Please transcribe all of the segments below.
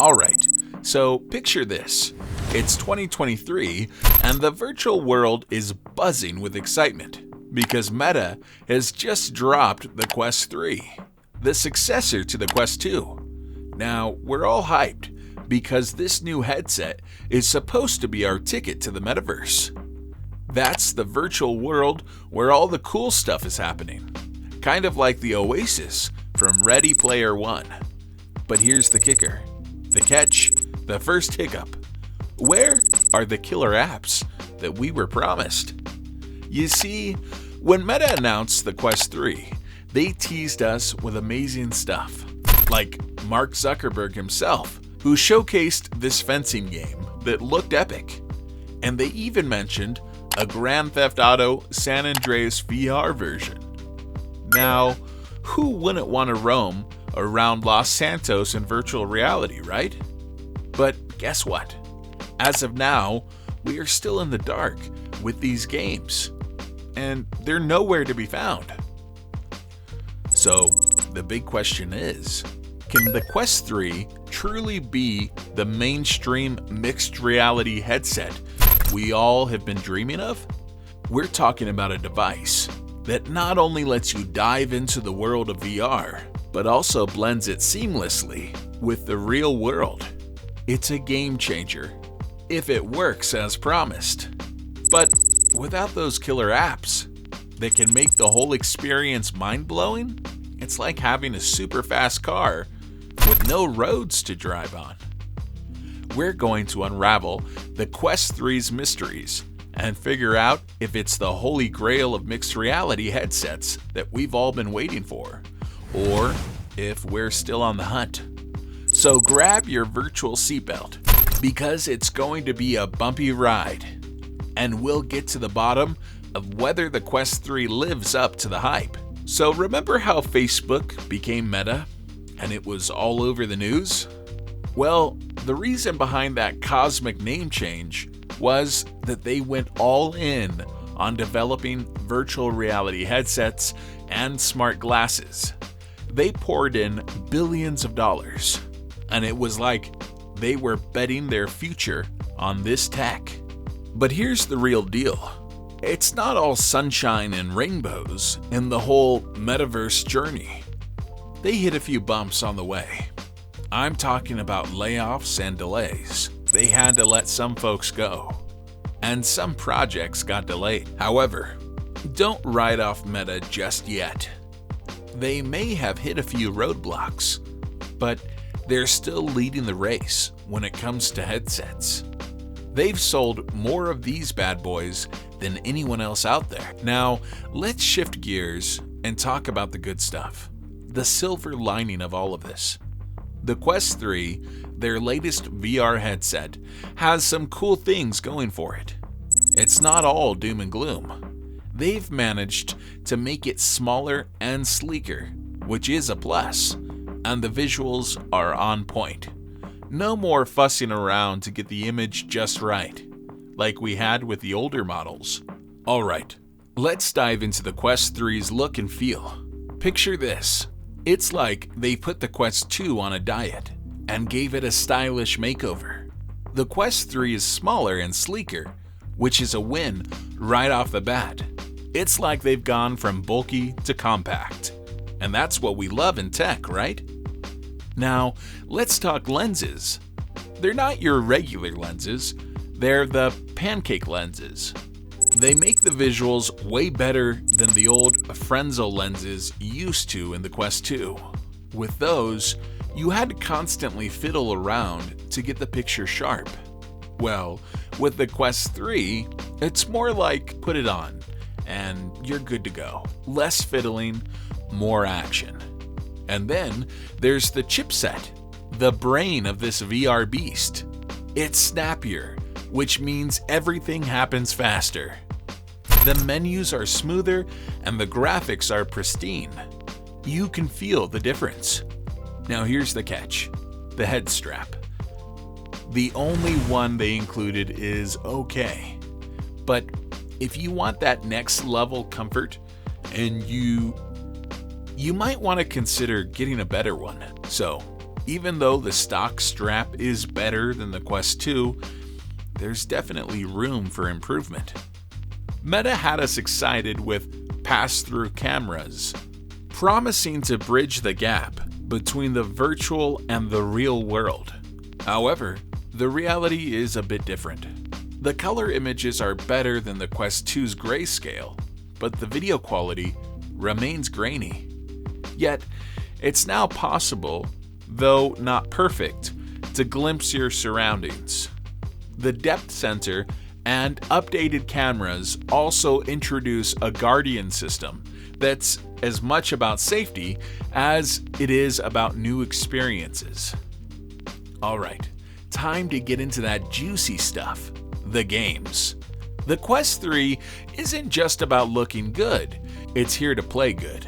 Alright, so picture this. It's 2023 and the virtual world is buzzing with excitement because Meta has just dropped the Quest 3, the successor to the Quest 2. Now, we're all hyped because this new headset is supposed to be our ticket to the metaverse. That's the virtual world where all the cool stuff is happening, kind of like the Oasis from Ready Player One. But here's the kicker, the catch, the first hiccup. Where are the killer apps that we were promised? You see, when Meta announced the Quest 3, they teased us with amazing stuff, like Mark Zuckerberg himself, who showcased this fencing game that looked epic. And they even mentioned a Grand Theft Auto San Andreas VR version. Now, who wouldn't want to roam around Los Santos in virtual reality, right? But guess what? As of now, we are still in the dark with these games, and they're nowhere to be found. So, the big question is, can the Quest 3 truly be the mainstream mixed reality headset we all have been dreaming of? We're talking about a device that not only lets you dive into the world of VR, but also blends it seamlessly with the real world. It's a game changer if it works as promised. But without those killer apps that can make the whole experience mind-blowing, it's like having a super fast car with no roads to drive on. We're going to unravel the Quest 3's mysteries and figure out if it's the holy grail of mixed reality headsets that we've all been waiting for, or if we're still on the hunt. So grab your virtual seatbelt, because it's going to be a bumpy ride, and we'll get to the bottom of whether the Quest 3 lives up to the hype. So remember how Facebook became Meta, and it was all over the news? Well, the reason behind that cosmic name change was that they went all in on developing virtual reality headsets and smart glasses. They poured in billions of dollars, and it was like they were betting their future on this tech. But here's the real deal. It's not all sunshine and rainbows in the whole metaverse journey. They hit a few bumps on the way. I'm talking about layoffs and delays. They had to let some folks go, and some projects got delayed. However, don't write off Meta just yet. They may have hit a few roadblocks, but they're still leading the race when it comes to headsets. They've sold more of these bad boys than anyone else out there. Now, let's shift gears and talk about the good stuff, the silver lining of all of this. The Quest 3, their latest VR headset, has some cool things going for it. It's not all doom and gloom. They've managed to make it smaller and sleeker, which is a plus, and the visuals are on point. No more fussing around to get the image just right, like we had with the older models. Alright, let's dive into the Quest 3's look and feel. Picture this. It's like they put the Quest 2 on a diet and gave it a stylish makeover. The Quest 3 is smaller and sleeker, which is a win right off the bat. It's like they've gone from bulky to compact, and that's what we love in tech, right? Now, let's talk lenses. They're not your regular lenses, they're the pancake lenses. They make the visuals way better than the old Frenzo lenses used to in the Quest 2. With those, you had to constantly fiddle around to get the picture sharp. Well, with the Quest 3, it's more like put it on, and you're good to go. Less fiddling, more action. And then there's the chipset, the brain of this VR beast. It's snappier, which means everything happens faster. The menus are smoother and the graphics are pristine. You can feel the difference. Now here's the catch, the head strap. The only one they included is okay, but if you want that next level comfort, and you might want to consider getting a better one. So Even though the stock strap is better than the Quest 2, there's definitely room for improvement. Meta had us excited with pass-through cameras, promising to bridge the gap between the virtual and the real world. However, the reality is a bit different. The color images are better than the Quest 2's grayscale, but the video quality remains grainy. Yet, it's now possible, though not perfect, to glimpse your surroundings. The depth sensor and updated cameras also introduce a guardian system that's as much about safety as it is about new experiences. Alright, time to get into that juicy stuff, the games. The Quest 3 isn't just about looking good, it's here to play good.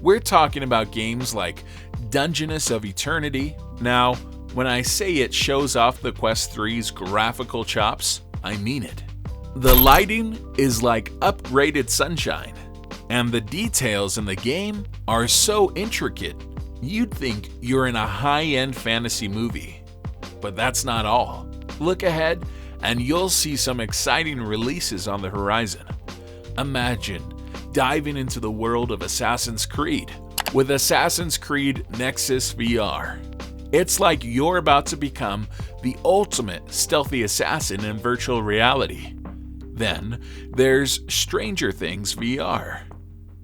We're talking about games like Dungeoness of Eternity. Now, when I say it shows off the Quest 3's graphical chops, I mean it. The lighting is like upgraded sunshine, and the details in the game are so intricate, you'd think you're in a high-end fantasy movie. But that's not all. Look ahead, and you'll see some exciting releases on the horizon. Imagine diving into the world of Assassin's Creed with Assassin's Creed Nexus VR. It's like you're about to become the ultimate stealthy assassin in virtual reality. Then there's Stranger Things VR.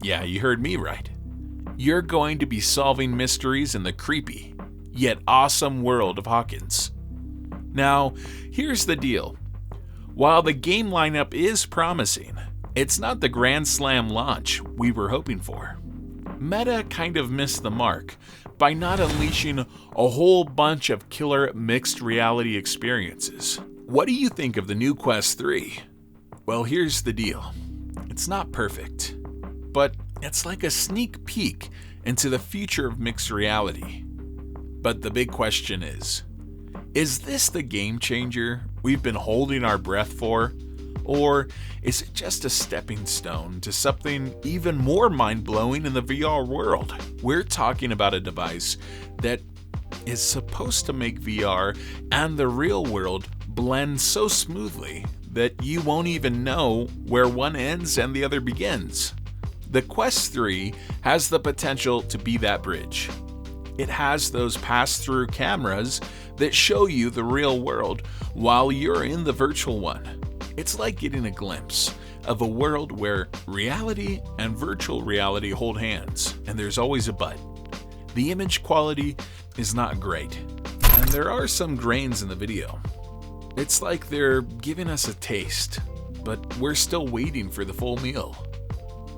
Yeah, you heard me right. You're going to be solving mysteries in the creepy, yet awesome world of Hawkins. Now, here's the deal. While the game lineup is promising, it's not the Grand Slam launch we were hoping for. Meta kind of missed the mark by not unleashing a whole bunch of killer mixed reality experiences. What do you think of the new Quest 3? Well, here's the deal. It's not perfect, but it's like a sneak peek into the future of mixed reality. But the big question is this the game changer we've been holding our breath for? Or is it just a stepping stone to something even more mind-blowing in the VR world? We're talking about a device that is supposed to make VR and the real world blend so smoothly that you won't even know where one ends and the other begins. The Quest 3 has the potential to be that bridge. It has those pass-through cameras that show you the real world while you're in the virtual one. It's like getting a glimpse of a world where reality and virtual reality hold hands, and there's always a but. The image quality is not great, and there are some grains in the video. It's like they're giving us a taste, but we're still waiting for the full meal.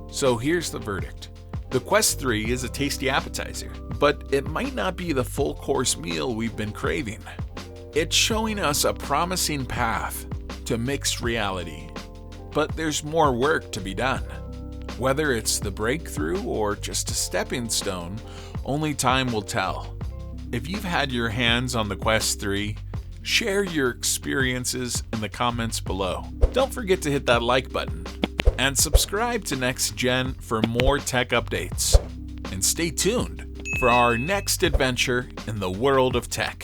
So here's the verdict. The Quest 3 is a tasty appetizer, but it might not be the full course meal we've been craving. It's showing us a promising path to mixed reality, but there's more work to be done. Whether it's the breakthrough or just a stepping stone, only time will tell. If you've had your hands on the Quest 3, share your experiences in the comments below. Don't forget to hit that like button and subscribe to Next Gen for more tech updates. And stay tuned for our next adventure in the world of tech.